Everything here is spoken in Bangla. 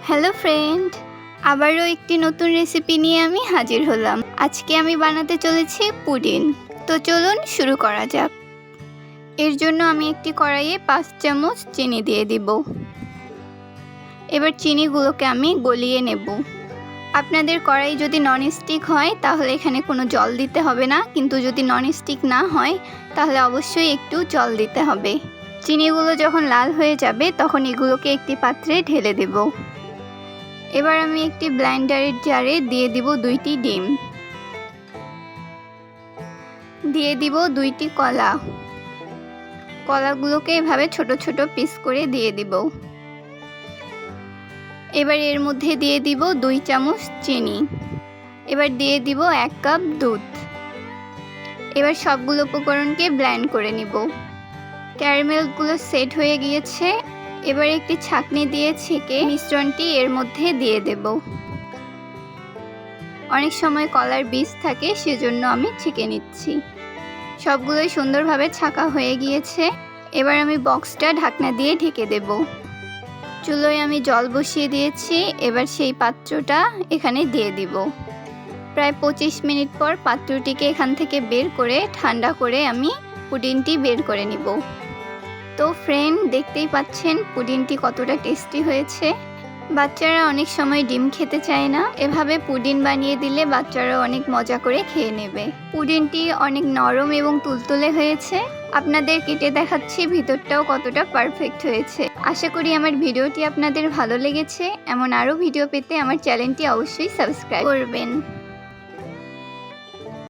হ্যালো ফ্রেন্ড, আবারও একটি নতুন রেসিপি নিয়ে আমি হাজির হলাম। আজকে আমি বানাতে চলেছি পুডিং। তো চলুন শুরু করা যাক। এর জন্য আমি একটি কড়াইয়ে 5 চামচ চিনি দিয়ে দিব। এবার চিনিগুলোকে আমি গলিয়ে নেব। আপনাদের কড়াই যদি ননস্টিক হয় তাহলে এখানে কোনো জল দিতে হবে না, কিন্তু যদি ননস্টিক না হয় তাহলে অবশ্যই একটু জল দিতে হবে। চিনিগুলো যখন লাল হয়ে যাবে তখন এগুলোকে একটি পাত্রে ঢেলে দেব। এবার আমি একটি ব্লেন্ডারের জারে দিয়ে দিব 2টি ডিম, দিয়ে দিব 2টি কলা। কলাগুলোকে এভাবে ছোট ছোট পিস করে দিয়ে দিব। এবার এর মধ্যে দিয়ে দিব 2 চামচ চিনি। এবার দিয়ে দিব 1 কাপ দুধ। এবার সবগুলো উপকরণকে ব্লেন্ড করে নিব। ক্যারামেলগুলো সেট হয়ে গিয়েছে। এবার একটি ছাঁকনি দিয়ে ছেঁকে মিশ্রণটি এর মধ্যে দিয়ে দেব। অনেক সময় কলার বীজ থাকে, সেজন্য আমি ছেঁকে নিচ্ছি। সবগুলোই সুন্দরভাবে ছাঁকা হয়ে গিয়েছে। এবার আমি বক্সটা ঢাকনা দিয়ে ঢেকে দেব। চুলোয় আমি জল বসিয়ে দিয়েছি। এবার সেই পাত্রটা এখানে দিয়ে দিব। প্রায় 25 মিনিট পর পাত্রটিকে এখান থেকে বের করে ঠান্ডা করে আমি পুডিংটি বের করে নিব। তো ফ্রেন্ড, দেখতেই পাচ্ছেন পুডিংটি কতটা টেস্টি হয়েছে। বাচ্চারা অনেক সময় ডিম খেতে চায় না, এভাবে পুডিং বানিয়ে দিলে বাচ্চারা অনেক মজা করে খেয়ে নেবে। পুডিংটি অনেক নরম এবং তুলতুলে হয়েছে। আপনাদের কেটে দেখাচ্ছি ভিতরটাও কতটা পারফেক্ট হয়েছে। আশা করি আমার ভিডিওটি আপনাদের ভালো লেগেছে। এমন আরও ভিডিও পেতে আমার চ্যানেলটি অবশ্যই সাবস্ক্রাইব করবেন।